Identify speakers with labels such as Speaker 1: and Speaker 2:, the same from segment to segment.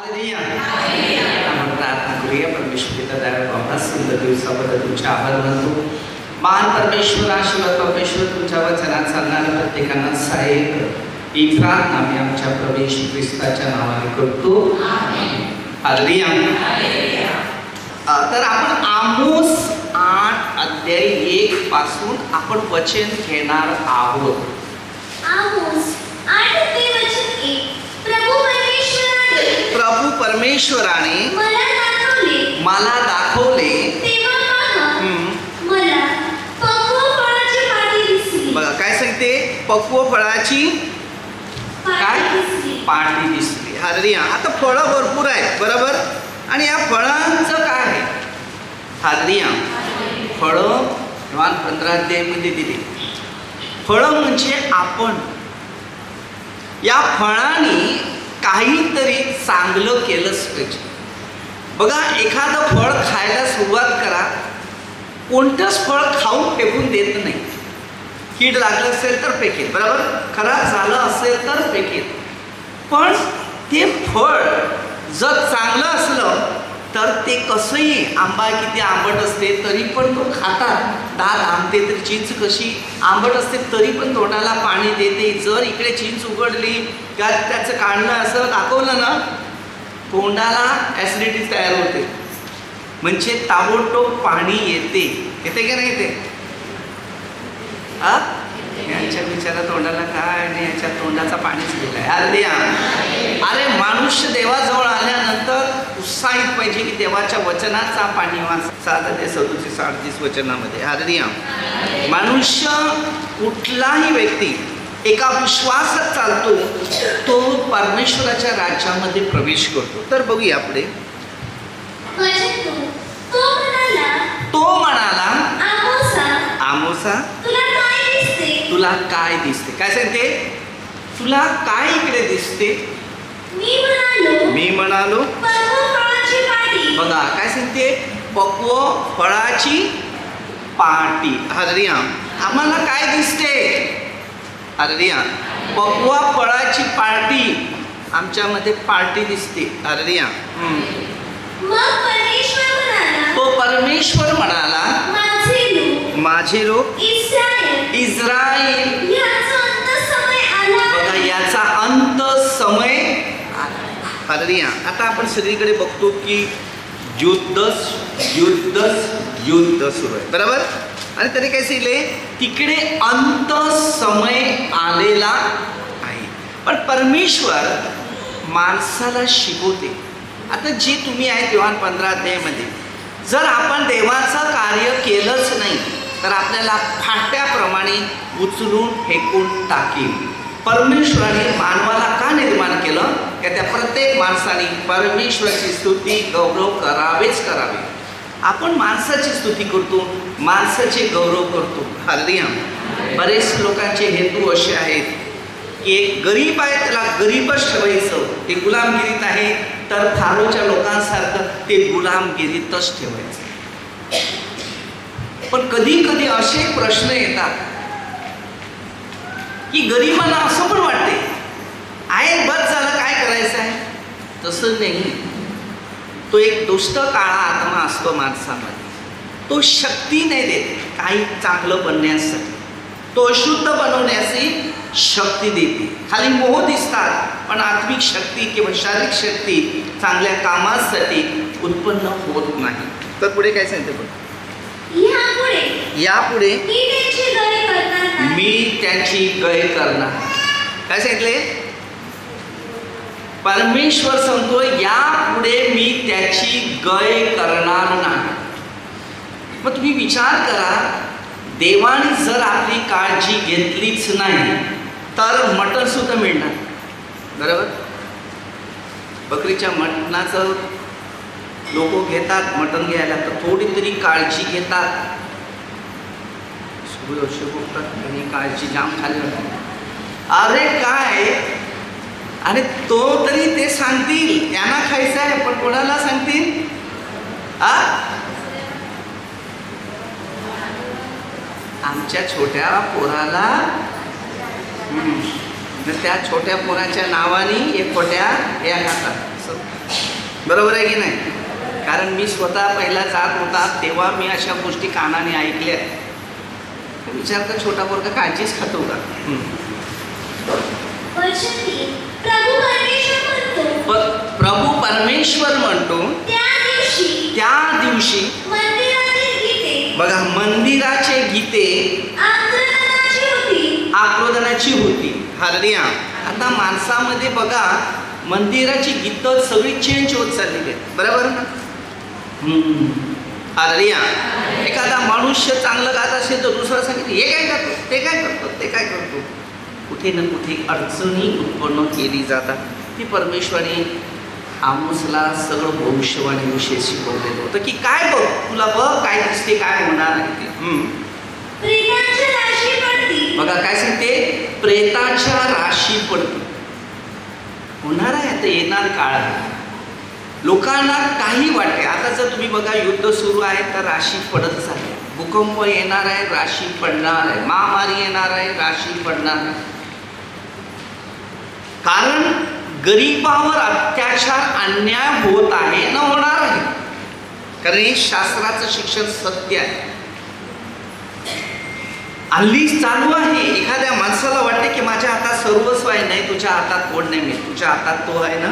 Speaker 1: आपण प्रार्थना करूया. परमेश्वर पिता दयाळू सुंदर दिवसाबद्दल तुमचे आभार मानतो. महान परमेश्वर, आशीर्वाद परमेश्वर, तुमच्या वचनात चालणाऱ्या प्रत्येकांना सहाय्य कर. ही प्रार्थना आम्ही आमच्या प्रभू येशू ख्रिस्ताच्या नावाने करतो. हालेलुया. तर आपण आमोस 8 अध्याय 1 पासून आपण वचन घेणार आहोत.
Speaker 2: आमोस 8 ते वचन 1. प्रभू परमेश्वराने मला दाखवले
Speaker 1: तेव्हा
Speaker 2: मला पक्व फळाची पाटी दिसली.
Speaker 1: बघा काय सांगते, पक्व फळाची काय पाटी दिसली. हालेलुया. आता फळं भरपूर आहेत, बरोबर. आणि या फळांचं काय आहे? हालेलुया. फळं योहान 15 अध्यायामध्ये दिली. फळं म्हणजे आपण. या फळांनी काहीतरी चांगलं केलंच पाहिजे. बघा, एखादं फळ खायला सुरुवात करा, कोणतंच फळ खाऊन फेकून देत नाही. कीड लागलं असेल तर फेकेल, बरोबर. खराब झालं असेल तर फेकेल. पण ते फळ जर चांगलं असलं तर ते कसंही, आंबा किती आंबट असते तरी पण तो खातात. दात आंबते तरी चिंच कशी आंबट असते तरी पण तोंडाला पाणी देते. जर इकडे चिंच उघडली का त्याचं काढणं असं दाखवलं ना, तोंडाला ॲसिडिटी तयार होते. म्हणजे ताबडतोब पाणी येते. येते की नाही येते? यांच्या बिचारा तोंडाला काय आणि याच्या तोंडाचा पाणीच गेलाय. अरे मनुष्य देवाजवळ आल्यानंतर उत्साहित पाहिजे की देवाच्या वचनाचा पाणी वाचा. 7 ते 37 वचनामध्ये. हालेलुया. मनुष्य, कुठलाही व्यक्ती एका विश्वासात चालतो तो परमेश्वराच्या राज्यामध्ये प्रवेश करतो. तर बघूया पुढे. तो म्हणाला, आमोसा तुला काय दिसते? काय सांगते? तुला काय इकडे दिसते? मी म्हणालो बघा काय सांगते, पक्व फळाची पाटी. हालेलुया. आम्हाला काय दिसते? हालेलुया. पक्व फळाची पाटी. आमच्यामध्ये पार्टी दिसते. हालेलुया. तो परमेश्वर म्हणाला, माझे लोक इस्रायल. बघा, याचा अंत समय आला. हालेलुया. आता आपण सगळीकडे बघतो की युद्ध सुरू आहे, बरोबर. आणि तरी काय सांगितले, तिकडे अंत समय आलेला आहे. पण परमेश्वर माणसाला शिकवते. आता जे तुम्ही आहे योहान 15 अध्यायामध्ये, जर आपण देवाचं कार्य केलंच नाही तर आपल्याला फाट्याप्रमाणे उचलून फेकून टाकेल. परमेश्वराने मानवाला का निर्माण केलं? की त्या प्रत्येक माणसाने परमेश्वराची स्तुती गौरव करावेच करावे. आपण माणसाची स्तुती करतो, माणसाचे गौरव करतो. हालेलुया. बरेच लोकांचे हेतू असे आहेत की एक गरीब आहे त्याला गरीबच ठेवायचं, ते गुलामगिरीत आहे, तर फारोच्या लोकांसारखं ते गुलामगिरीतच ठेवायचं. पण कधी कधी असे प्रश्न येतात की गरिबांना असं पण वाटते आहे बस झालं, काय करायचं आहे. तसं नाही. तो एक दुष्ट काळा आत्मा असतो माणसामध्ये. तो शक्ती नाही देत काही चांगलं बनण्यासाठी, तो अशुद्ध बनवण्याची शक्ती देते. खाली मोह दिसतात पण आत्मिक शक्ती किंवा शारीरिक शक्ती चांगल्या कामासाठी उत्पन्न होत नाही. तर पुढे काय सांगते? पण यापुढे मी त्याची गय करणार. काय सांगितले? परमेश्वर सांगतो यापुढे मी त्याची गय करणार नाही. मग तुम्ही विचार करा, देवाने जर आपली काळजी घेतलीच नाही तर मटण सुद्धा मिळणार, बरोबर. बकरीच्या मटणाचं लोक घेतात मटण घ्यायला, तर थोडी तरी काळजी घेतात. आणि काळजी जाम खाली होती. अरे काय, आणि तो तरी ते सांगतील त्यांना खायचं आहे, पण कोणाला सांगतील? आमच्या छोट्या पोराला त्या छोट्या पोराच्या नावाने एक खोट्या या खातात. बरोबर आहे की नाही? कारण मी स्वतः पहिला जात होता तेव्हा मी अशा गोष्टी कानाने ऐकल्या. विचार कर, छोटा पोरगा काळजीच खातो का?
Speaker 2: वचन 3. प्रभू परमेश्वर म्हणतो,
Speaker 1: प्रभू परमेश्वर म्हणतो त्या दिवशी
Speaker 2: मंदिरातील गीते
Speaker 1: बघा, मंदिराचे गीते आक्रोदनाची होती. हालेलुया. आता माणसामध्ये बघा, मंदिराची गीतं सगळी चेंज होत चाललेली आहेत. बरोबर ना? हालेलुया. एखादा मनुष्य चांगलं गात असेल तर दुसरा सांगितलं, हे काय करतो, ते काय करतो, ते काय करतो. कुठे ना कुठे अडचणी उत्पन्न केली जातात. ती परमेश्वराने आमोसला सगळं भविष्यवाणीविषयी शिकवलेलं होतं की काय बघ, तुला बघ काय दिसते, काय होणार आहे ते. बघा काय सांगते, प्रेताच्या राशी पडते. होणार आहे, आता येणार काळ आहे. लोकांना काही वाटते. आता जर तुम्ही बघा, युद्ध सुरू आहे तर राशी पडतच आहे. भूकंप येणार आहे, राशी पडणार आहे. महामारी येणार आहे, राशी पडणार आहे. कारण गरिबावर अत्याचार, अन्याय होत आहे ना, होणार आहे. कारण हे शास्त्राचं शिक्षण सत्य आहे. हल्ली चालू आहे. एखाद्या माणसाला वाटते की माझ्या हातात सर्वस्व आहे. नाही, तुझ्या हातात कोण नाही. तुझ्या हातात तो आहे ना,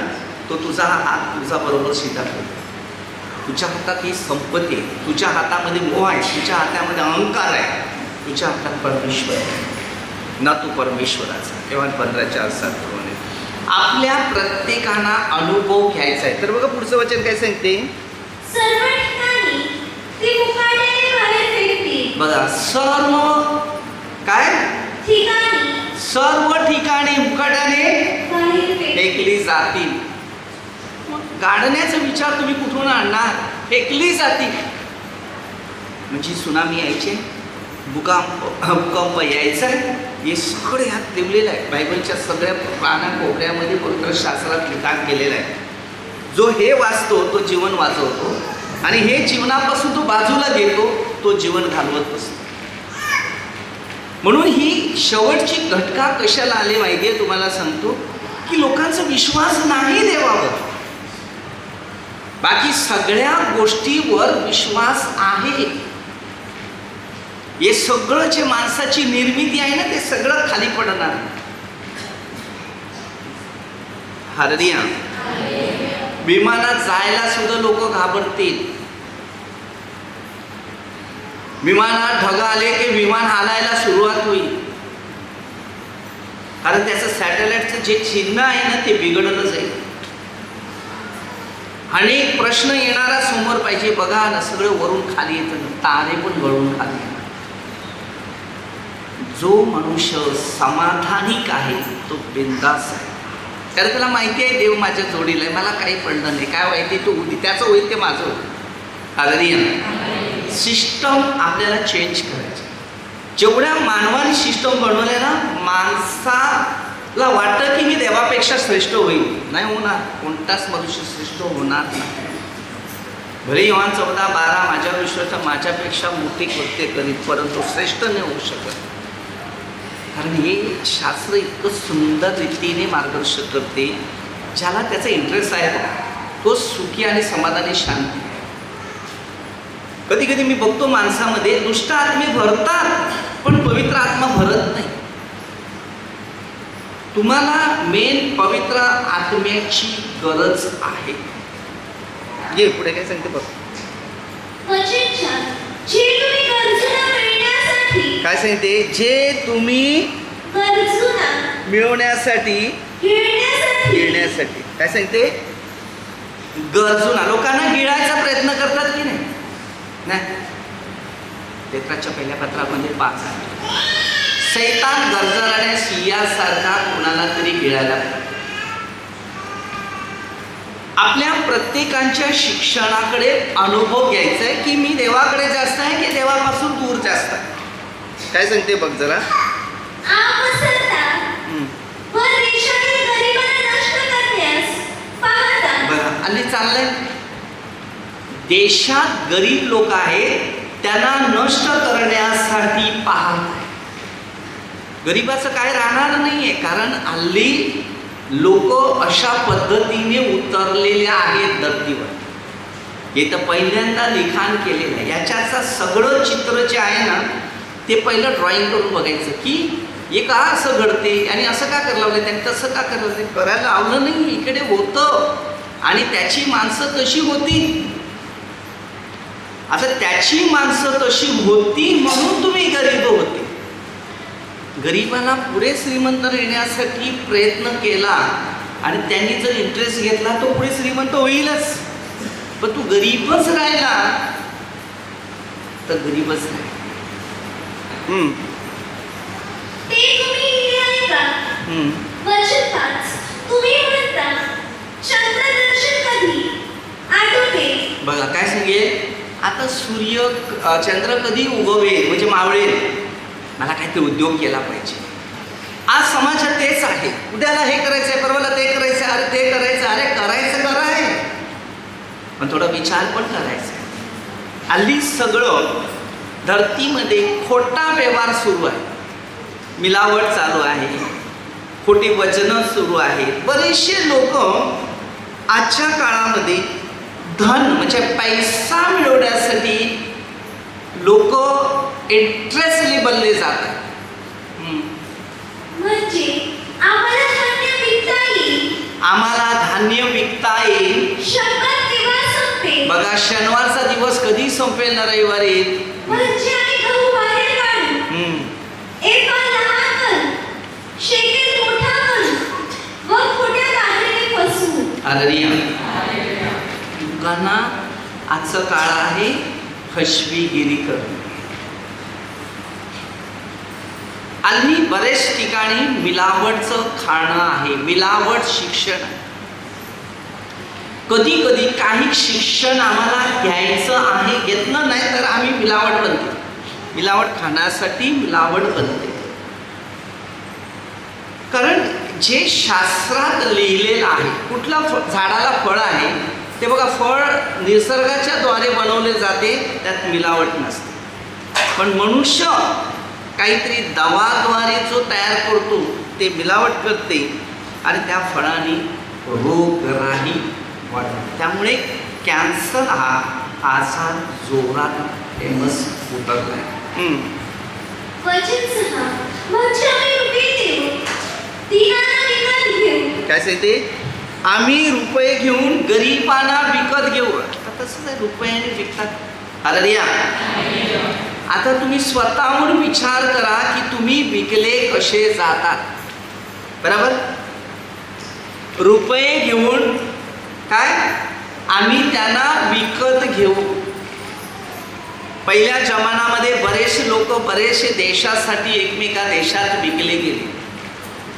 Speaker 1: तो तुझा हात तुझा बरोबर सीधा करतो. तुझ्या हातात ही संपत्ती आहे. तुझ्या हातामध्ये मोह आहे. तुझ्या हातामध्ये अहंकार आहे. तुझ्या हातात परमेश्वर आहे ना, तू परमेश्वराचा. एव्हान 15:4-7 आपल्या प्रत्येकाला अनुभव घ्यायचा आहे. तर बघा पुढचं वचन काय सांगते,
Speaker 2: सर्व ठिकाणी ती मुकाट्याने बाहेर फेकतील.
Speaker 1: बघा, सर्व काय
Speaker 2: ठिकाणी,
Speaker 1: सर्व ठिकाणी मुकाट्याने
Speaker 2: बाहेर
Speaker 1: फेकली जातील. गाडण्याचा विचार तुम्ही कुठून आणणार? फेकली जातील म्हणजे सुनामी यायचे, भूकंप यायचा आहे. हे सगळं ह्यात लिहिलेलं आहे. बायबलच्या सगळ्या पानाकोपऱ्यामध्ये पवित्र शास्त्रात लिखाण केलेलं आहे. जो हे वाचतो तो जीवन वाचवतो, आणि हे जीवनापासून तो बाजूला घेतो, तो जीवन घालवत असतो. म्हणून ही शेवटची घटका कशाला आले माहिती आहे तुम्हाला सांगतो, की लोकांचा विश्वास नाही देवावर. बाकी सगळ्या गोष्टीवर विश्वास आहे. हे सगळं जे माणसाची निर्मिती आहे ना, ते सगळं खाली पडणार. हालेलुया. विमानात जायला सुद्धा लोक घाबरतील. विमानात ढग आले की विमान हालायला सुरुवात होईल. कारण त्याचं सॅटेलाइटचं जे चिन्ह आहे ना, ते बिघडलं जाईल. अनेक प्रश्न येणारा समोर पाहिजे. बघा ना, सगळं वरून खाली येतं, तारे पण गळून खाली येतात. जो मनुष्य समाधानिक आहे तो बिनधास्त आहे. कारण त्याला माहिती आहे देव माझ्या जोडीला आहे, मला काही पडलं नाही. काय माहिती, तो त्याचं होईल ते माझं होईल. हालेलुया. सिस्टम आपल्याला चेंज करायची. जेवढ्या मानवाने सिस्टम बनवले ना, माणसाला वाटतं की मी देवापेक्षा श्रेष्ठ होईल. नाही होणार. कोणताच मनुष्य श्रेष्ठ होणार नाही. भले योहान 14:12 माझ्या विश्वास माझ्यापेक्षा मोठी कृत्ये करीत, परंतु श्रेष्ठ नाही होऊ शकत. कारण हे शास्त्र इतकं सुंदर रीतीने मार्गदर्शन करते. ज्याला त्याचा इंटरेस्ट आहे तो सुखी आणि समाधानी शांती. कधी कधी मी बघतो माणसामध्ये दुष्ट आत्मे भरतात, पण पवित्र आत्मा भरत नाही. तुम्हाला मेन पवित्र आत्म्याची गरज आहे. ये पुढे काय सांगते बघ. काय सांगते, जे तुम्ही मिळवण्यासाठी घेण्यासाठी. काय सांगते, गरजूना. लोकांना गिळायचा प्रयत्न करतात की नाही? लेकराच्या पहिल्या पत्रामध्ये 5 आहे. सैतान गरजणाऱ्या सिंहासारखा कुणाला तरी गिळायला. आपल्या प्रत्येकाच्या शिक्षणाकडे अनुभव घ्यायचा आहे की मी देवाकडे जास्त आहे की देवापासून दूर जास्त आहे. काय सांगते बघ जरा. बघा हल्ली चाललंय, देशात गरीब लोक आहेत त्यांना नष्ट करण्यासाठी पाहत आहे. गरिबाचं काय राहणार नाहीये. कारण हल्ली लोक अशा पद्धतीने उतरलेले आहेत धर्तीवर. हे तर पहिल्यांदा लिखाण केलेलं आहे. याच्याचं सगळं चित्र जे आहे ना ते पहिलं ड्रॉइंग करून बघायचं की हे का असं घडते आणि असं का करायला लावलं त्यांनी, तसं का करायला लावलं, करायला लावलं नाही, इकडे होतं. आणि त्याची माणसं कशी होती, आता त्याची माणसं तशी होती म्हणून तुम्ही गरीब होते. गरिबाला पुढे श्रीमंत येण्यासाठी प्रयत्न केला आणि त्यांनी जर इंटरेस्ट घेतला तो पुढे श्रीमंत होईलच. पण तू गरीबच राहिला तर गरीबच राहिला.
Speaker 2: ते तुम्ही लिहिले का? वचन 5 तुम्ही म्हणता चंद्रदर्शन कधी आठवते.
Speaker 1: बघा काय सांगेल, आता चंद्र कधी उगवेल म्हणजे मावळेल, मला काहीतरी उद्योग केला पाहिजे. आज समाजात तेच आहे, उद्याला हे करायचं आहे, परवाला ते करायचं आहे, अरे ते करायचं, अरे करायचं करा आहे पण थोडा विचार पण करायचा आहे. हल्ली सगळं धरतीमध्ये खोटा व्यवहार सुरू आहे, मिलावट चालू आहे, खोटी वचनं सुरू आहेत. बरेचसे लोक आजच्या काळामध्ये धन म्हणजे पैसा मिळवण्यासाठी लोक इंटरेस्टली बनले जातात.
Speaker 2: म्हणजे आम्हाला धान्य विकता येईल,
Speaker 1: आम्हाला धान्य विकता येईल.
Speaker 2: शंभर दिवस संपेल.
Speaker 1: बघा शनिवारचा दिवस कधी संपेल ना, रविवारी.
Speaker 2: म्हणजे आम्ही गहू बाहेर काढू, एक पान लहान कर, शेकेल मोठा कर, व खोट्या दागिने फसवू. लोकांना आजचं काळ आहे फसवेगिरी करणे. हल्ली बरेच ठिकाणी मिलावटचं खाणं आहे, मिलावट शिक्षण आहे. कधी कधी काही शिक्षण आम्हाला घ्यायचं आहे, घेतलं नाही तर आम्ही मिलावट बनते, मिलावट खाण्यासाठी मिलावट बनते. कारण जे शास्त्रात लिहिलेलं आहे, कुठला झाडाला फळ आहे ते बघा, फळ निसर्गाच्या द्वारे बनवले जाते, त्यात मिलावट नसते. पण मनुष्य काहीतरी दवाद्वारे जो तयार करतो ते मिलावट करते आणि त्या फळाने रोगराई वाढते. त्यामुळे कॅन्सर हा आजार जोरात फेमस उतरला आहे. वचन 6 म्हणजे आम्ही रुपये देऊ, दिनाला विकत घेऊ.
Speaker 1: काय सांगते, आम्ही रुपये घेऊन गरिबांना विकत घेऊ. आता तसंच आहे, रुपयाने विकतात. अरे या आता तुम्ही स्वतःहून विचार करा की तुम्ही विकले कसे जातात. बरोबर, रुपये घेऊन काय आम्ही त्यांना विकत घेऊ. पहिल्या जमान्यामध्ये बरेचसे लोक बरेचसे देशासाठी एकमेका देशात विकले गेले,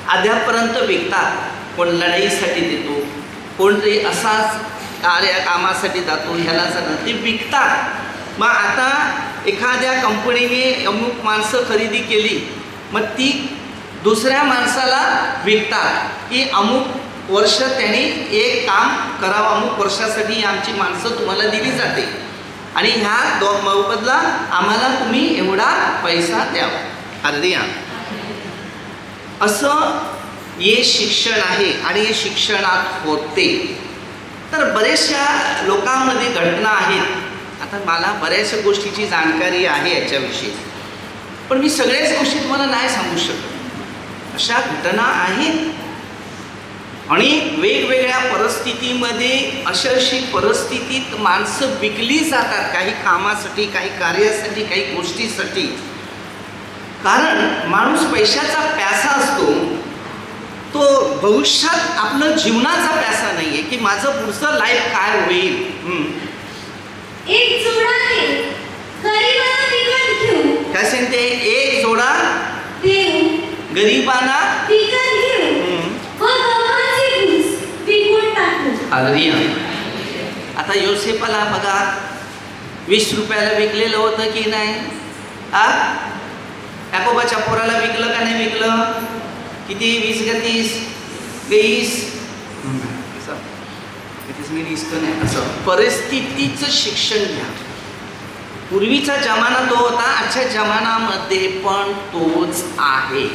Speaker 1: अद्यापर्यंत विकतात. कोण लढाईसाठी देतो, कोण तरी असाच कामासाठी जातो, ह्याला जाणं ते विकतात. मग आता एखाद्या कंपनीने अमुक माणसं खरेदी केली, मग ती दुसऱ्या माणसाला विकतात की अमुक वर्ष त्यांनी एक काम करावं, अमुक वर्षासाठी आमची माणसं तुम्हाला दिली जाते आणि ह्या मोबदला आम्हाला तुम्ही एवढा पैसा द्यावा. अरे असं हे शिक्षण आहे आणि हे शिक्षणात होते. तर बऱ्याचशा लोकांमध्ये घटना आहेत. आता मला बऱ्याचशा गोष्टीची जाणकारी आहे याच्याविषयी, पण मी सगळ्याच गोष्टी तुम्हाला नाही सांगू शकत. अशा घटना आहेत आणि वेगवेगळ्या परिस्थितीमध्ये अशी परिस्थितीत माणसं विकली जातात, काही कामासाठी, काही कार्यासाठी, काही गोष्टीसाठी. कारण माणूस पैशाचा प्यासा असतो, तो भविष्यात आपलं जीवनाचा प्यासा नाही आहे की माझं पुढचं लाईफ काय होईल.
Speaker 2: एक जोडा दे, गरिबांना विकत घेऊ.
Speaker 1: काय सांगते, एक जोडा
Speaker 2: देऊ,
Speaker 1: गरिबांना
Speaker 2: विकत घेऊ, व गव्हाचे भूस विकून टाकू.
Speaker 1: आता योसेफाला बघा 20 रुपयाला विकलेलं होतं की नाही. याकोबाच्या पोराला विकलं का नाही विकलं, किती 20 का 30, 20 मी रिस्क नाही. असं परिस्थितीचं शिक्षण घ्या. पूर्वीचा जमाना तो होता, आजच्या जमान्यामध्ये पण तोच आहे.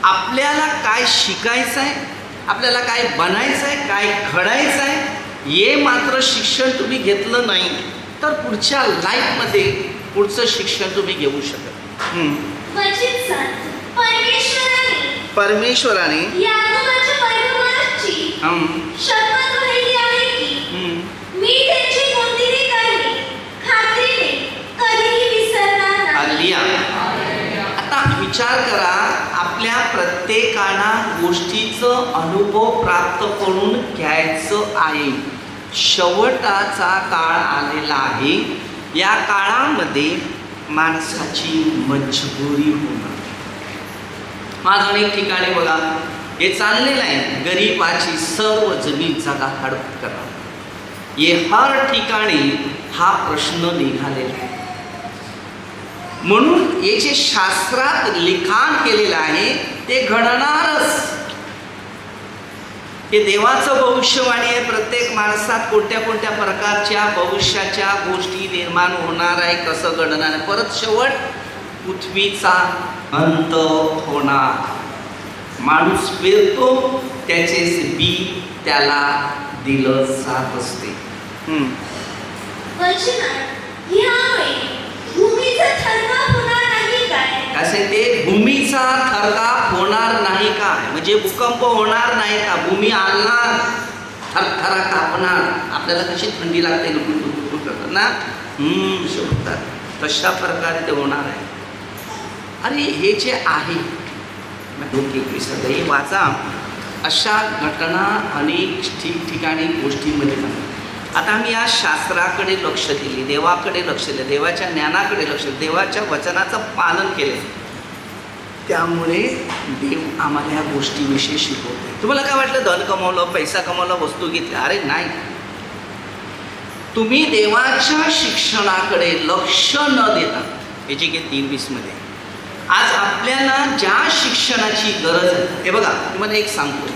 Speaker 1: आपल्याला काय शिकायचं आहे
Speaker 2: आपल्याला काय बनायचं आहे, काय घडायचं आहे, हे मात्र शिक्षण तुम्ही घेतलं नाही तर पुढच्या लाईफमध्ये पुढचं शिक्षण तुम्ही घेऊ शकत.
Speaker 3: वचन सांग,
Speaker 1: परमेश्वराने
Speaker 3: याकोबाच्या परमेश्वराची शपथ वाहिली आहे की मी त्याची कोणतीही कार्ये खात्रीने कधीही विसरणार नाही.
Speaker 2: हालेलुया. आता विचार करा, आपल्या प्रत्येकाला गोष्टीचं अनुभव प्राप्त करून घ्यायचं आहे. शेवटाचा काळ आलेला आहे. या काळामध्ये माणसाची मजबुरी होणार. माझं अनेक ठिकाणी बघा हे चाललेलं आहे, गरीबाची सर्व जमीन जागा हडप करा. हे हर ठिकाणी हा प्रश्न निघालेला आहे. म्हणून हे जे शास्त्रात लिखाण केलेलं आहे ते घडणारच. हे देवाचं भविष्यवाणी आहे. प्रत्येक माणसात कोणत्या कोणत्या प्रकारच्या भविष्याच्या गोष्टी निर्माण होणार आहे, कसं घडणार आहे. परत शेवट पृथ्वीचा अंत होणार. माणूस पेरतो, त्याचेच बी त्याला दिलं जात असते.
Speaker 3: वचनात यावेळी भूमीचा थरकाप होणार नाही काय?
Speaker 2: कसे ते भूमीचा थरकाप होणार नाही काय, म्हणजे भूकंप होणार नाही का, भूमी हलणार, थरथरा कापणार. आपल्याला कशी थंडी लागते ना, शोधतात तशा प्रकारे ते होणार आहे. आणि हे जे आहे हे वाचा, अशा घटना अनेक ठिकठिकाणी गोष्टींमध्ये घडतात. आता आम्ही या शास्त्राकडे लक्ष दिले, देवाकडे लक्ष दिले, देवाच्या ज्ञानाकडे लक्ष दिले, देवाच्या वचनाचं पालन केले. त्यामुळे देव आम्हाला या गोष्टीविषयी शिकवते. तुम्हाला काय वाटलं, धन कमवलं, पैसा कमवला, वस्तू घेतल्या? अरे नाही. तुम्ही देवाच्या शिक्षणाकडे लक्ष न देता, याची की 3:20 आज आपल्याला ज्या शिक्षणाची गरज आहे, हे बघा तुम्हाला एक सांगतो,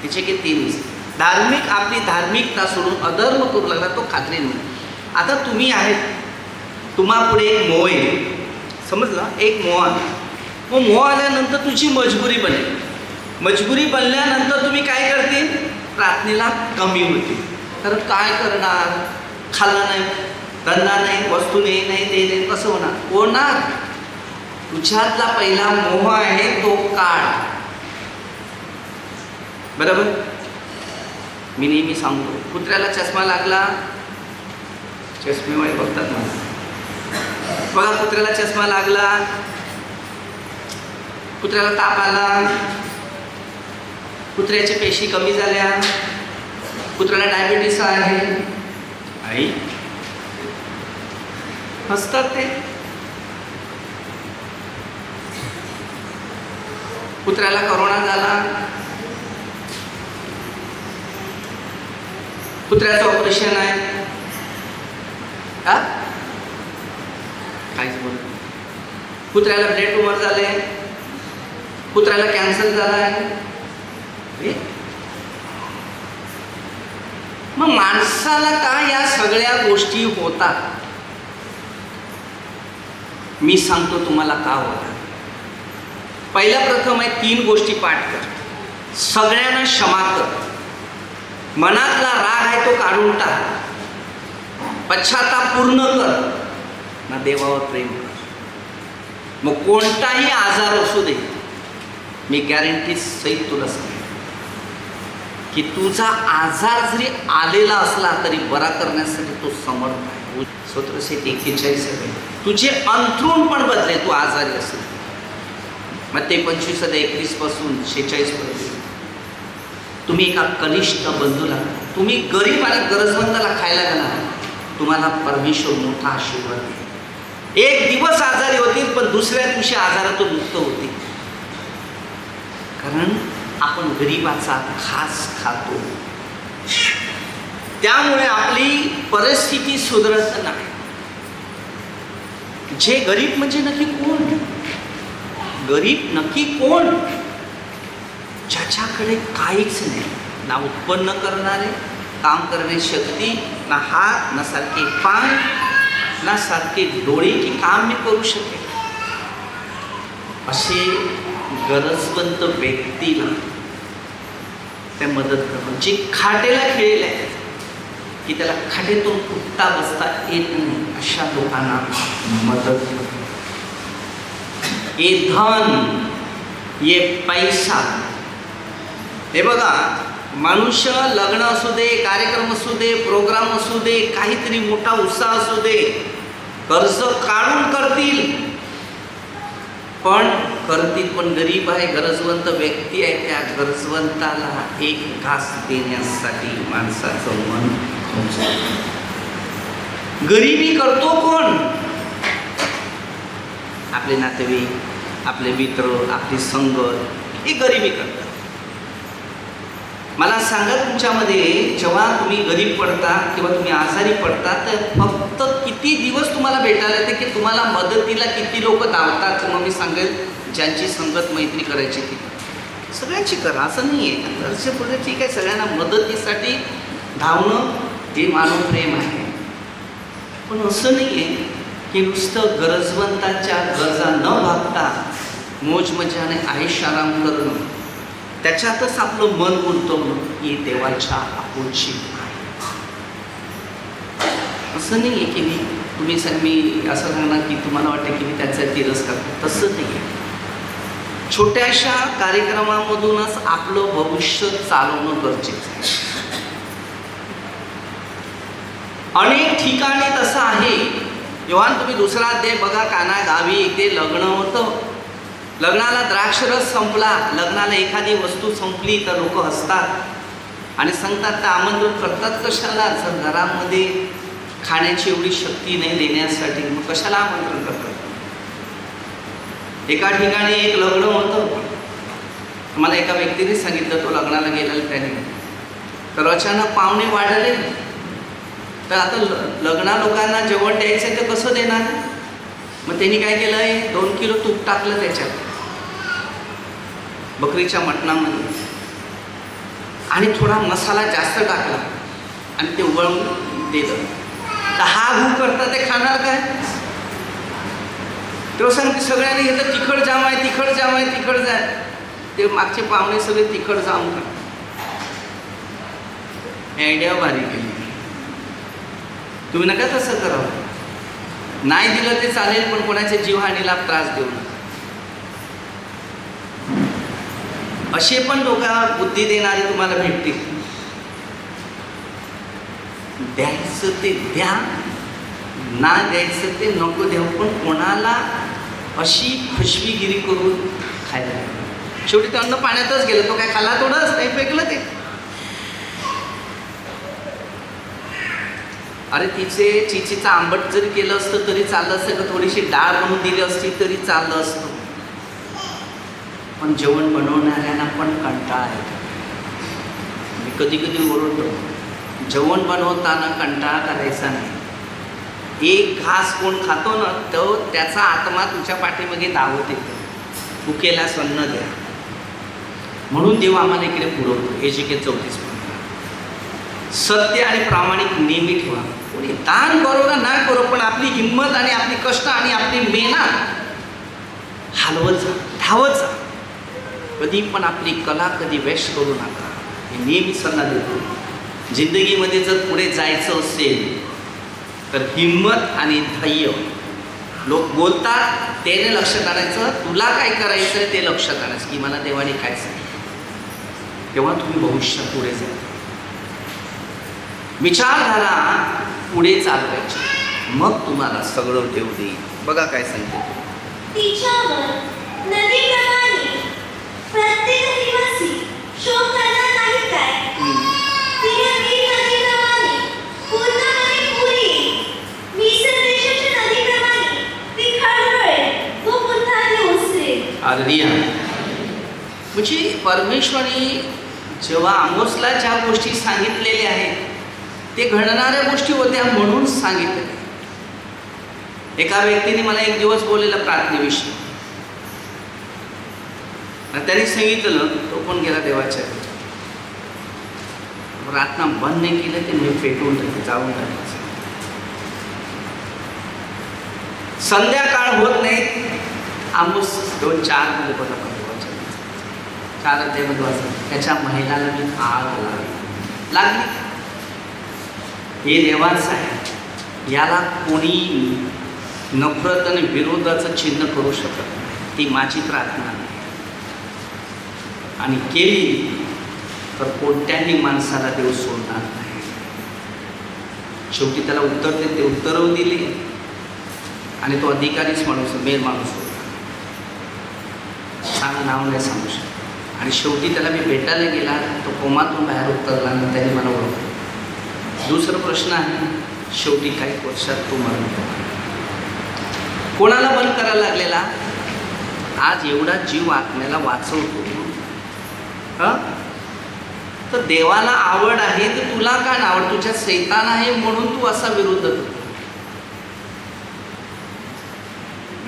Speaker 2: याचे की 3:20 धार्मिक, आपली धार्मिकता सोडून अधर्म करू लागला तो खात्री नाही. आता तुम्ही आहेत, तुम्हापुढे एक मोह आहे, समजलं, एक मोह आहे. मग मोह आल्यानंतर तुझी मजबुरी बनेल. मजबुरी बनल्यानंतर तुम्ही काय करते, प्रार्थनेला कमी होते. तर काय करणार, खाल्लं नाही, धंदा नाही, वस्तू नाही, ते नाही, कसं होणार. तुझ्यातला पहिला मोह आहे तो काळ. बरोबर. मी नेहमी सांगतो, कुत्र्याला चष्मा लागला, चष्मेवाले बघतात मला, बघा कुत्र्याला चष्मा लागला, कुत्र्याला ताप आला, कुत्र्याच्या पेशी कमी झाल्या, कुत्र्याला डायबिटीस आहे, आई हसतात ते. कुत्र्याला करोना झाला, कुत्र्याचं ऑपरेशन आहे, काहीच बोल. कुत्र्याला ब्रेन ट्यूमर झाले, कुत्र्याला कॅन्सर झाला आहे. मग माणसाला का या सगळ्या गोष्टी होतात? मी सांगतो तुम्हाला का होतात. पहिल्या प्रथम आहे, 3 गोष्टी पाठ कर. सगळ्यांना क्षमा कर. मनातला राग आहे तो काढून टाक. पश्चाताप पूर्ण कर ना, देवावर प्रेम कर. मग कोणताही आजार असू दे, मी गॅरंटी सहित तुला सांगेन की तुझा आजार जरी आलेला असला तरी बरा करण्यासाठी तो समर्थ आहे. स्तोत्र 41 तुझे अंथरूण पण बदले तू आजारी असेल. मग ते 25:21 पासून 46 पर्यंत तुम्ही एका कनिष्ठ बंधूला, तुम्ही गरीब आणि गरजवंताला खायला घाला, तुम्हाला परमेश्वर मोठा आशीर्वाद देईल. एक दिवस आजारी होतील पण दुसऱ्या दिवशी आजारातून मुक्त होतील. कारण आपण गरीबाचा खास खातो. त्यामुळे आपली परिस्थिती सुधारत नाही. जे गरीब म्हणजे नक्की कोण? गरीब नक्की कोण? ज्याच्याकडे काहीच नाही, ना उत्पन्न करणारे, काम करण्याची शक्ती, ना हात, ना सारखे पाय, ना सारखे डोळे की काम मी करू शकेल. असे गरजवंत व्यक्तीला ते मदत करणं. जे खाटेला खेळले आहे की त्याला खाटेतून उठता बसता येत नाही अशा लोकांना मदत करणं. ये धन, ये पैसा. हे बघा, मनुष्य लग्न असू दे, कार्यक्रम असू दे, प्रोग्राम असू दे, काहीतरी मोठा उत्साह असू दे, कर्ज काढून करतील, पण गरीब आहे, गरजवंत व्यक्ती आहे, त्या गरजवंताला एक घास देण्यासाठी माणसाचं मन खवळतं. गरिबी करतो कोण? आपले नातेवाईक, आपले मित्र, आपली संगत, हे गरिबी करतात. मला सांगा, तुमच्यामध्ये जेव्हा तुम्ही गरीब पडता किंवा तुम्ही आजारी पडता तर फक्त किती दिवस तुम्हाला भेटायला येते की तुम्हाला मदतीला किती लोक धावतात? मग मी सांगेल, ज्यांची संगत मैत्री करायची ती सगळ्यांची करा, असं नाही आहे. घरचे पुढे ठीक आहे, सगळ्यांना मदतीसाठी धावणं हे मानव प्रेम आहे, पण असं नाही आहे की नुसतं गरजवंतांच्या गरजा न भागता मोज मजाने आयुष्य आराम करणं, त्याच्यातच आपलं मन गुंतवणं ही देवाच्या आपुलकी आहे. असं नाही आहे की मी असं सांगणार की तुम्हाला वाटतं की मी त्याचा तिरस्कार करतो, तसं नाही आहे. छोट्याशा कार्यक्रमामधूनच आपलं भविष्य चालवणं गरजेचं आहे. अनेक ठिकाणी तसं आहे. जेव्हा तुम्ही दुसरा अध्याय बघा, काना गावी इथे लग्न होतं, लग्नाला द्राक्षरस संपला, लग्नाला एखादी वस्तू संपली तर लोक हसतात आणि सांगतात, तर आमंत्रण करतात कशाला? जर घरामध्ये खाण्याची एवढी शक्ती नाही देण्यासाठी, मग कशाला आमंत्रण करतात? एका ठिकाणी एक लग्न होतं, मला एका व्यक्तीने सांगितलं, तो लग्नाला गेलेला त्याने, तर अचानक पाहुणे वाढले, तर आता लग्ना लोकांना जेवण द्यायचं तर कसं देणार? मग त्यांनी काय केलं, 2 किलो तूप टाकलं त्याच्यात, बकरीच्या मटणामध्ये, आणि थोडा मसाला जास्त टाकला आणि ते उबळून दिलं. तर हा भूक करता ते खाणार काय? तेव्हा सांगते, सगळ्यांनी घेतलं, तिखट जाम आहे, तिखट जाम आहे, तिखट जाय. ते मागचे पाहुणे सगळे तिखट जाम करतात. आयडिया भारी केली. तुम्ही नका तसं करावं. नाही दिलं ते चालेल, पण कोणाच्या जीवहानीला त्रास देऊ नका. असे पण लोक बुद्धी देणारे तुम्हाला भेटतील. द्यायचं ते द्या, ना द्यायचं ते नको देऊ, पण कोणाला अशी फसवीगिरी करून खायला. शेवटी ते अन्न पाण्यातच गेलं, तो काय खाला थोडंच नाही, फेकलं ते. अरे चिचीचं आंबट जरी केलं असतं तरी चाललं असतं, का थोडीशी डाळ बनवून दिली असती तरी चाललं असतं, पण जेवण बनवणाऱ्यांना पण कंटाळा येतो. मी कधी कधी ओरडतो, जेवण बनवताना कंटाळा करायचा नाही. एक घास कोण खातो ना, तो त्याचा आत्मा तुझ्या पाठीमागे धावत येतो, भुकेलास अन्न द्या. म्हणून देव आम्हाला इकडे पुरवतो. एजिकेल 34 सत्य आणि प्रामाणिक नेहमी ठेवा. कोणी दान करो ना ना करो, पण आपली हिंमत आणि आपली कष्ट आणि आपली मेहनत हलवत जा, धावत जा. कधी पण आपली कला कधी वेस्ट करू नका, हे नेहमी सल्ला देतो. जिंदगीमध्ये जर पुढे जायचं असेल तर हिंमत आणि धैर्य. लोक बोलतात त्याने लक्षात आणायचं, तुला काय करायचं ते लक्षात आणायचं की मला देवाने काय सांगितलं, तेव्हा तुम्ही भविष्यात पुढे जा. विचारधारा पुढे चालवायची, मग तुम्हाला सगळं देव देईल. बघा काय सांगते,
Speaker 3: तिच्यावर नदीप्रमाणे प्रत्येक दिवशी शोक करणार नाही काय? तिने नील नदीप्रमाणे पूर्णपणे पुरी, मिस्र देशाच्या नदीप्रमाणे ती खळखळेल व पुन्हा ती ओसरेल.
Speaker 2: हालेलुया. म्हणजे परमेश्वराने जेव्हा आमोसला ज्या गोष्टी सांगितलेल्या आहेत ते घडणाऱ्या गोष्टी होत्या म्हणून सांगितले. एका व्यक्तीने मला एक दिवस बोललेला प्रार्थनेविषयी, त्यांनी सांगितलं, तो पण गेला देवाच्या, प्रार्थना बंद नाही केलं ते मी पेटवून टाकले, जाऊन टाकायचं. संध्याकाळ होत नाही, आमोस 2-4 मुलं बघा देवाच्या. 4 अध्यायामध्ये वाचलं, त्याच्या महिलाला मी आग लागली. हे देवाचं आहे, याला कोणी नफरत आणि विरोधाचं चिन्ह करू शकत नाही. ती माझी प्रार्थना नाही. आणि केली तर कोणत्याही माणसाला देव सोडणार नाही. शेवटी त्याला उत्तर ते उत्तरं दिली आणि तो अधिकारीच माणूस, मेन माणूस होता. सांग नाव नाही सांगू शकत. आणि शेवटी त्याला मी भेटायला गेला, तो कोमातून बाहेर उतरला आणि त्याने मला ओळखलं. दुसरा प्रश्न आहे, शेवटी काही वर्षात तो मरण पावला. कोणाला बंद करायला लागलेला? आज एवढा जीव आत्म्याला वाचवतो. तर देवाला आवड आहे, तर तुला का नाही आवड? तुझ्या शैतान आहे म्हणून तू असा विरोध करतो.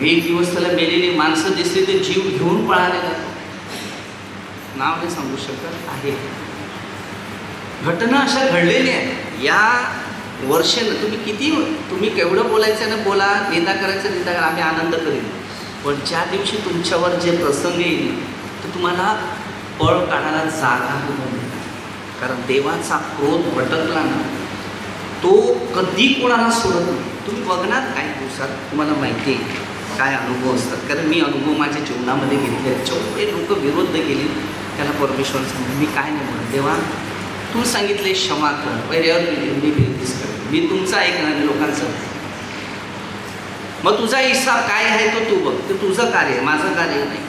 Speaker 2: एक दिवस त्याला मेलेली माणसं दिसली ते जीव घेऊन पळाले जातो. नाव नाही सांगू शकत आहे. घटना अशा घडलेल्या आहेत. या वर्षानं तुम्ही केवढं बोलायचं ना बोला, निंदा करायचं निंदा करा, आम्ही आनंद करेन. पण ज्या दिवशी तुमच्यावर जे प्रसंग येईल तर तुम्हाला पळ काढायला जागा नाही. कारण देवाचा क्रोध भटकला ना, तो कधी कोणाला सोडत नाही. तुम्ही बघणार काही दिवसात तुम्हाला माहिती आहे काय अनुभव असतात. कारण मी अनुभव माझ्या जीवनामध्ये घेतले. जेवढे लोक विरोध केले त्याला परमेश्वर सांगितलं, मी काय नाही म्हणत, देवा तू सांगितले क्षमा कर, वेळेवर मी विनंतीच करेन, मी तुमचं ऐकणार लोकांचं. मग तुझा हिस्सा काय आहे तो तू बघ, ते तुझं कार्य आहे, माझं कार्य नाही.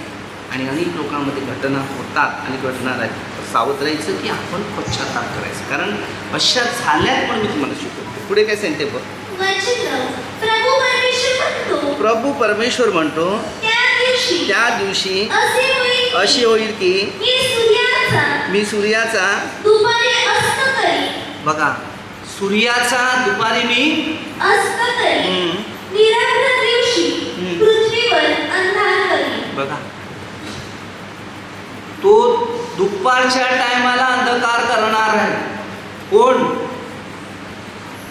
Speaker 2: आणि अनेक लोकांमध्ये घटना होतात आणि घडणार आहेत. सावध राहायचं की आपण पश्चाताप करायचं, कारण अशा झाल्यात. पण मी तुम्हाला शिकवतो. पुढे काय सांगते बघ. प्रभू परमेश्वर म्हणतो त्या दिवशी अशी होईल की मी सूर्याचा बघा, सूर्याचा दुपारी मी बघा, तो दुपारच्या टायमाला अंधकार करणार आहे. कोण?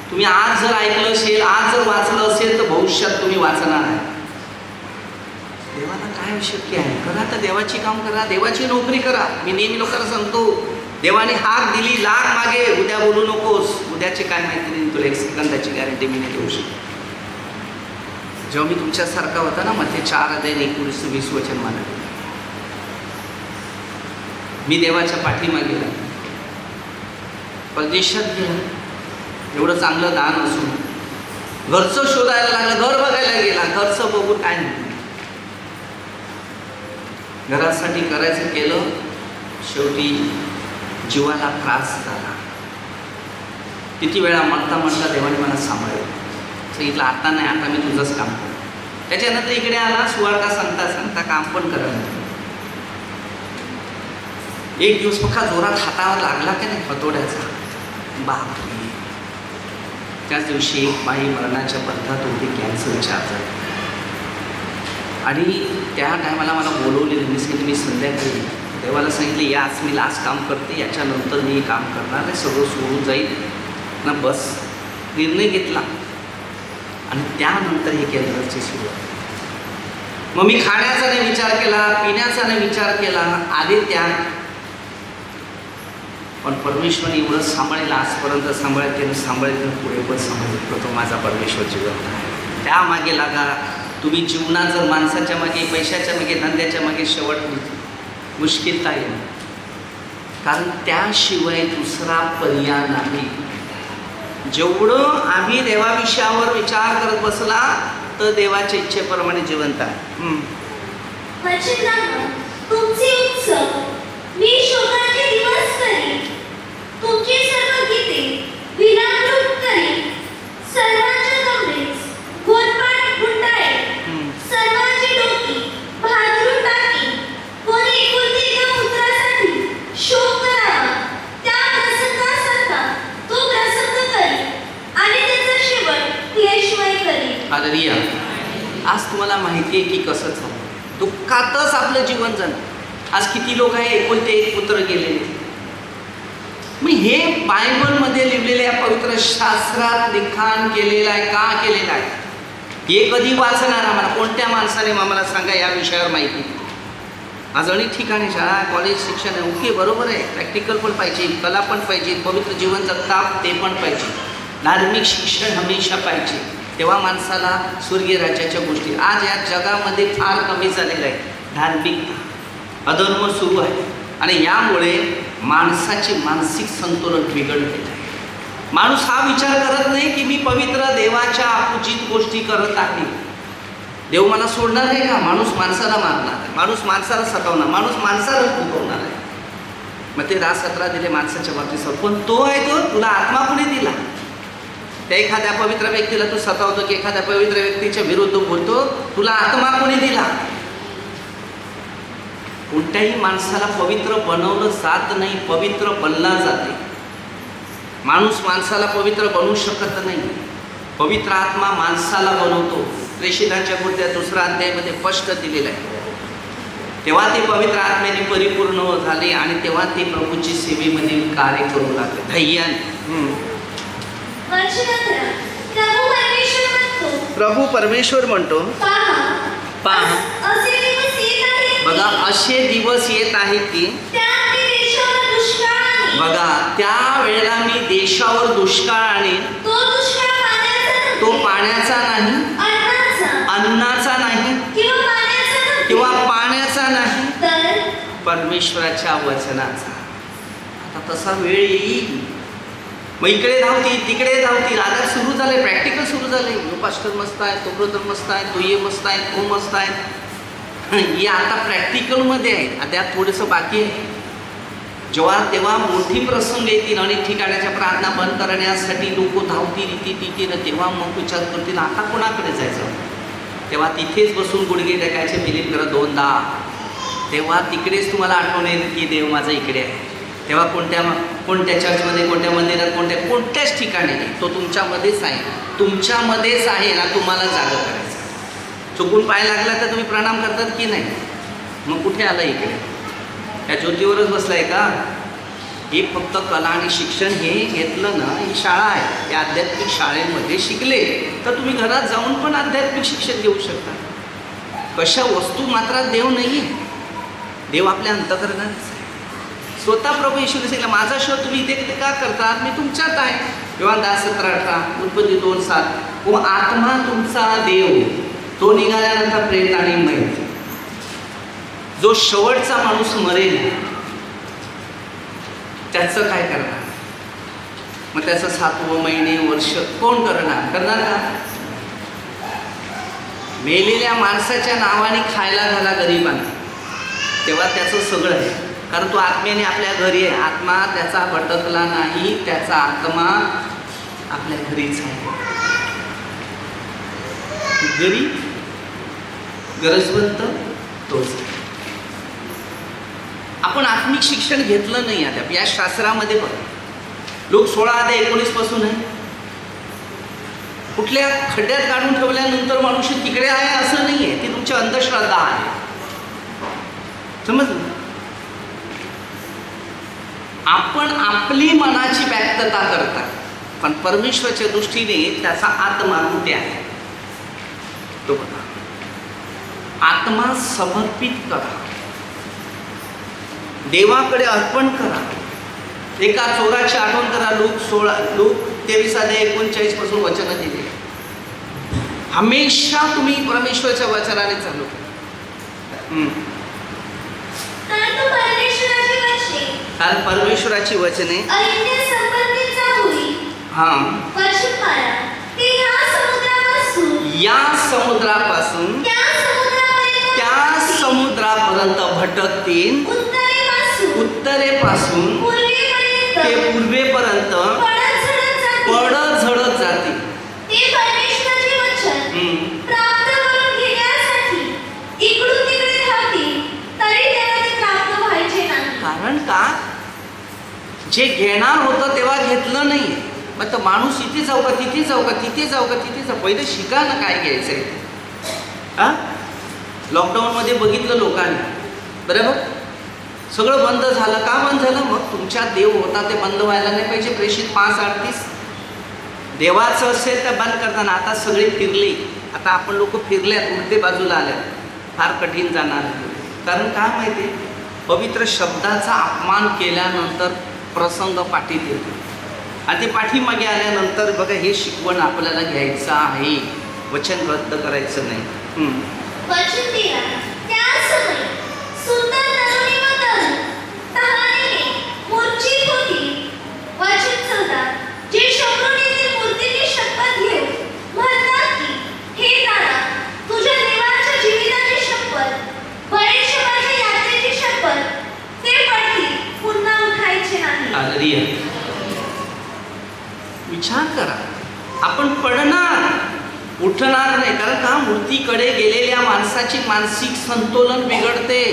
Speaker 2: तुम्ही आज जर ऐकलं असेल, आज जर वाचलं असेल तर भविष्यात तुम्ही वाचणार आहे. देवाला काय शक्य आहे? करा तर देवाची काम करा, देवाची नोकरी करा. मी नेहमी लोकांना सांगतो, देवाने हाक दिली, लाग मागे, उद्या बोलू नकोस. उद्याची काय माहिती नाही, तुला 1 सेकंदाची गॅरंटी मी नाही देऊ शकतो. जेव्हा मी तुमच्यासारखा होता ना, मध्ये 4 अध्याय 19-20 वचन मला, मी देवाच्या पाठीमागे गेला, परदेशात गेला, एवढं चांगलं दान असून घरचं शोधायला लागलं, घर बघायला गेला, घरचं बघून काय नाही, घरासाठी करायचं केलं, शेवटी जीवाला त्रास झाला. किती वेळा म्हणता देवाने मला सांभाळलं, सांगितलं आता नाही, आता मी तुझंच काम करतो. त्याच्यानंतर इकडे आला, सुवार्ता सांगता काम पण करायला. एक दिवस पक्का जोरात हातावर लागला की नाही हतोड्याचा, बापरे. त्याच दिवशी एक बाई मरणाच्या पथ्यात होती, कॅन्सरच्या आजारी. आणि त्या टायमाला मला बोलवलेलं, मी संध्याकाळी देवाला सांगितले, या आज मी लास्ट काम करते, याच्यानंतर मी काम करणार आहे, सगळं सोडून जाईल ना. बस निर्णय घेतला आणि त्यानंतर हे केंद्राची सुरुवात. मग मी खाण्याचा नाही विचार केला, पिण्याचा नाही विचार केला, आधी त्या. पण परमेश्वर एवढं सांभाळेल, आजपर्यंत सांभाळेल पुढे पण सांभाळेल. तो माझा परमेश्वर जीवन आहे. त्यामागे लागा. तुम्ही जीवनात जर माणसाच्या मागे, पैशाच्या मागे, धंद्याच्या मागे शेवट मुश्किलता येईल, कारण त्याशिवाय दुसरा पर्याय नाही. जेवढं आम्ही देवाविषयावर विचार करत बसला तर देवाच्या इच्छेप्रमाणे जिवंत आहे.
Speaker 3: तुमचे उत्सव मी शोकाचे दिवस करीन, तुमची सर्व गीते विलाप करीन, सर्वांच्या कमरेस गोंधपाट गुंडाळेल, सर्वांची डोकी भाजून टाकीन. कोणी एकुलती एका पुत्रासाठी शोक करावा, त्या प्रसंगासारखा तो प्रसंग करीन आणि त्याचा शेवट क्लेशमय करीन.
Speaker 2: हालेलुया. आज तुम्हाला माहिती आहे की कसं झालं, दुःखातच आपलं जीवन झालं. आज किती लोक आहे, एकुलते एक पुत्र गेलेले. मग हे बायबलमध्ये लिहिलेल्या पवित्र शास्त्रात लिखाण केलेलं आहे. का केलेलं आहे हे कधी वाचणार आम्हाला? कोणत्या माणसाने आम्हाला सांगा या विषयावर माहिती? आज अनेक ठिकाणी शाळा कॉलेज शिक्षण आहे, ओके बरोबर आहे, प्रॅक्टिकल पण पाहिजे, कला पण पाहिजे, पवित्र जीवन जगतात ते पण पाहिजे, धार्मिक शिक्षण हमेशा पाहिजे, तेव्हा माणसाला स्वर्गीय राज्याच्या गोष्टी. आज या जगामध्ये फार कमी झालेलं आहे धार्मिकता, अधर्म सुरू आहे आणि यामुळे माणसाचे मानसिक संतुलन बिघडलेलं आहे. माणूस हा विचार करत नाही की मी पवित्र देवाच्या अपूजित गोष्टी करत आहे, देव मला सोडणार आहे का? माणूस माणसाला मारणार आहे, माणूस माणसाला सतावणार, माणूस माणसाला दुखवणार आहे. मग ते 10-17 दिले माणसाच्या बाबतीत. पण तो आहे तो, तुला आत्मा कोणी दिला? त्या एखाद्या पवित्र व्यक्तीला तू सतावतो की एखाद्या पवित्र व्यक्तीच्या विरुद्ध बोलतो, तुला आत्मा कोणी दिला? कोणत्याही माणसाला पवित्र बनवलं जात नाही, पवित्र बनला जाते. माणूस माणसाला पवित्र बनवू शकत नाही, पवित्र आत्मा माणसाला बनवतो. प्रेषितांच्या कृत्या 2 अध्यायामध्ये स्पष्ट दिलेलं आहे. तेव्हा ते पवित्र आत्म्याने परिपूर्ण झाले आणि तेव्हा ते प्रभूची सेवेमध्ये कार्य करू लागले धैर्याने. प्रभू परमेश्वर म्हणतो, पहा बघा असे दिवस येत आहेत की बघा त्या वेळेला मी देशावर दुष्काळ आणीन, तो पाण्याचा नाही, अन्नाचा नाही किंवा पाण्याचा नाही, परमेश्वराच्या वचनाचा. आता तसा वेळ येईल, मग इकडे धावती तिकडे धावती, आता सुरू झाले, प्रॅक्टिकल सुरू झाले. पास्टर मस्त आहे, तो ब्रदर मस्त आहे, तो ये मस्त आहे, तो मस्त आहे, हे आता प्रॅक्टिकलमध्ये आहे. आता थोडंसं बाकी आहे. तेव्हा मोठी प्रसंग येतील, अनेक ठिकाणाच्या प्रार्थना बंद करण्यासाठी लोक धावतील इथे तेव्हा मग विचार करतील आता कोणाकडे जायचं. तेव्हा तिथेच बसून गुडघे टाकायचे, बिलीप करा 2दा. तेव्हा तिकडेच तुम्हाला आठवण येईल की देव माझा इकडे आहे. तेव्हा कोणत्या चर्चमध्ये, कोणत्या मंदिरात, कोणत्याच ठिकाणी नाही, तो तुमच्यामध्येच आहे, तुमच्यामध्येच आहे ना. तुम्हाला जागा करायचं. चुकून पाय लागला तर तुम्ही प्रणाम करतात की नाही? मग कुठे आला इकडे? त्या ज्योतीवरच बसलाय का? हे फक्त कला आणि शिक्षण हे घेतलं ना, ही शाळा आहे. या आध्यात्मिक शाळेमध्ये शिकले तर तुम्ही घरात जाऊन पण आध्यात्मिक शिक्षण घेऊ शकता. कशा वस्तू मात्र देव नाही आहे, देव आपल्या अंतःकरणात आहे. स्वतः प्रभू येशूने सांगितलं माझा शोध तुम्ही इथे का करतात, मी तुमच्यात आहे. योहान 10:17, उत्पत्ती 2:7. व आत्मा तुमचा देव, तो निघाल्यानंतर प्रेत आणि मैत. जो शेवटचा माणूस मरेल त्याचं काय करणार? मग त्याचं 7वं महिने वर्ष कोण करणार का? मेलेल्या माणसाच्या नावाने खायला घाला गरिबांना, तेव्हा त्याचं सगळं आहे. कारण तो आत्म्याने आपल्या घरी आहे. आत्मा त्याचा भटकला नाही, त्याचा आत्मा आपल्या घरीच आहे. गरीब गरजवंत तोच. आपण आत्मिक शिक्षण घेतलं नाही. आता या शास्त्रामध्ये बघा, लोक 16-19 पासून आहे. कुठल्या खड्ड्यात काढून ठेवल्यानंतर मनुष्य तिकडे आहे असं नाही आहे, ती तुमची अंधश्रद्धा आहे. समजलं? आपण आपली मनाची व्यक्तता करतात, पण परमेश्वराच्या दृष्टीने त्याचा आत्मा कुठे आहे तो बघा. आत्मा समर्पित करा, देवाकडे अर्पण करा. एका चोराची आठवण करा. लूक 23:39 पासून वचन दिले. हमेशा तुम्ही परमेश्वराच्या वचनाने चालू कारण परमेश्वराची वचने या समुद्रापासून त्या समुद्रापर्यंत भटकतील, उत्तरेपासून ते पूर्वेपर्यंत पडत झडत जातील. कारण का? जे घेणार होतं तेव्हा घेतलं नाही. मग तर माणूस इथे जाऊ का, तिथे जाऊ का, तिथे जाऊ का, तिथे जाऊ. पहिले शिका ना काय घ्यायचंय. लॉकडाऊनमध्ये बघितलं लोकांनी, बरोबर सगळं बंद झालं. का बंद झालं? मग तुमच्यात देव होता ते बंद व्हायला नाही पाहिजे. प्रेषित 5:38 देवाचं असेल तर बंद करताना. आता सगळे फिरले, आता आपण लोक फिरल्यात, उलटे बाजूला आल्यात, फार कठीण जाणार. कारण काय माहिती आहे, पवित्र शब्दाचा अपमान केल्यानंतर प्रसंग पाठीत येतो आणि ते पाठीमागे आल्यानंतर बघा हे शिकवण आपल्याला घ्यायचं आहे, वचन रद्द करायचं नाही.
Speaker 3: वचन 13. त्या समय सुंदर तरुणी व तरुण तहानेने मूर्छित होती. वचन 14. जे शत्रूनेतील मूर्तीची शपथ घेऊन म्हणतात की, हे दादा, तुझ्या देवाच्या जीविताची शपथ, बळेशेबाच्या यात्रेची शपथ, ते पडतील, पुन्हा उठायचे नाही.
Speaker 2: हालेलुया. विचार करा, आपण पडणार, उठणार नाही. कारण का मूर्तीकडे गेलेल्या माणसाची मानसिक संतुलन बिघडते.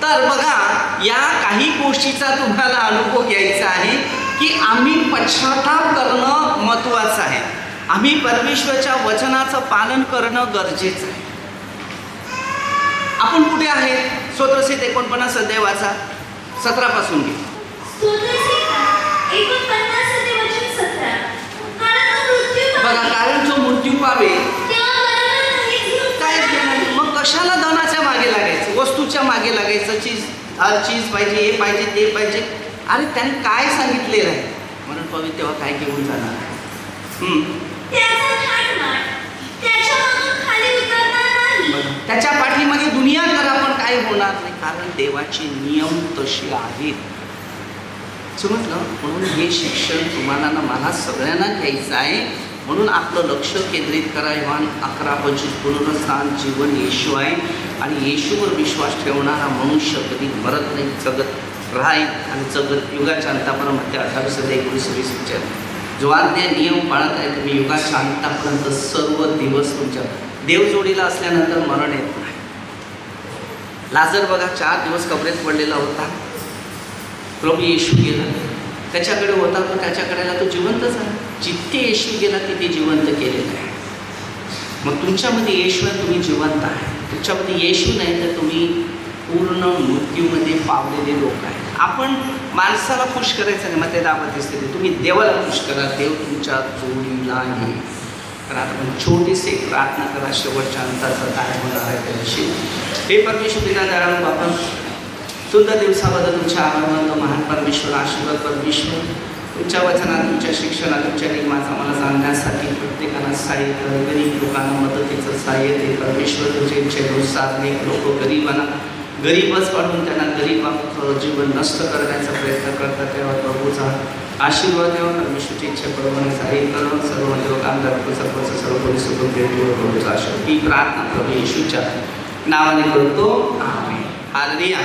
Speaker 2: तर बघा, या काही गोष्टीचा तुम्हाला अनुभव घ्यायचा आहे की आम्ही पश्चाताप करणं महत्त्वाचं आहे. आम्ही परमेश्वराच्या वचनाचं पालन करणं गरजेचं आहे. आपण कुठे आहे? स्तोत्रसहित 49 अध्याय वाचा, 17 पासून घे.
Speaker 3: स्तोत्रसंहिता 49 अध्याय वचन 17. कारण तो मृत्यू
Speaker 2: बघा, कारण जो मृत्यू पावे
Speaker 3: तेव्हा बरोबर काहीच घेऊन
Speaker 2: काय
Speaker 3: जाणार
Speaker 2: घेणार?
Speaker 3: नाही.
Speaker 2: मग कशाला धनाच्या मागे लागायचं, वस्तूच्या मागे लागायचं? हर चीज पाहिजे, हे पाहिजे, ते पाहिजे. अरे त्याने काय सांगितलेलं आहे? म्हणून पवित्र तेव्हा काय घेऊन जाणार?
Speaker 3: त्याचा थाटमाट त्याच्या मागून खाली उतरणार नाही.
Speaker 2: त्याच्या पाठीमागे दुनिया करा पण काय होणार नाही, कारण देवाचे नियम तसे आहेत. समजलं? म्हणून हे शिक्षण तुम्हाला ना मला सगळ्यांना घ्यायचं आहे. म्हणून आपलं लक्ष केंद्रित करा. योहान 11:25 पुनरुत्थान जीवन येशू आहे आणि येशूवर विश्वास ठेवणारा मनुष्य कधी मरत नाही, जगत राहील आणि जगत युगाच्या अंतापर्यंत. 28 अध्याय 19-20 विचार. जो आज्ञा नियम पाळत आहे तुम्ही युगाच्या अंतापर्यंत सर्व दिवस तुमच्या देवजोडीला असल्यानंतर मरण येत नाही. लाजर बघा 4 दिवस कबरेत पडलेला होता. प्रभू येशू गेला, त्याच्याकडे होता तो, त्याच्याकडेला तो जिवंत झाला. जिथे येशू गेला तिथे जिवंत केलेलं आहे. मग तुमच्यामध्ये येशू आहे, तुम्ही जिवंत आहे. तुमच्यामध्ये येशू नाही तर तुम्ही पूर्ण मृत्यूमध्ये पावलेले लोक आहेत. आपण माणसाला खुश करायचं नाही. मग ते दावत दिसते, तुम्ही देवाला खुश करा, देव तुमच्या जोडीला आहे. तर आता आपण छोटीशी एक प्रार्थना करा शेवटच्या अंताचं काय होणार आहे त्याविषयी. हे परमेश्वर पिता दयाळू बाबा, सुंदर दिवसाबद्दल तुमच्या आभार. महान परमेश्वर, आशीर्वाद परमेश्वर, तुमच्या वचनात, तुमच्या शिक्षणात, तुमच्या नियमाचा मला जाणण्यासाठी प्रत्येकाला सहाय्य कर. गरीब लोकांना मदतीचं सहाय्य दे परमेश्वर. तुमच्या इच्छेनुसार अनेक लोक गरीबांना गरीबच पाडून त्यांना गरीबाचं जीवन नष्ट करण्याचा प्रयत्न करतात. तेव्हा प्रभूचा आशीर्वाद देवा. परमेश्वरची इच्छा प्रमाणे सहाय्य करणं सर्व देवकामदार सर्व पोलीस प्रभूचा आशीर्वाद. ही प्रार्थना प्रभू येशूच्या नावाने करतो. आमेन. हालेलुया.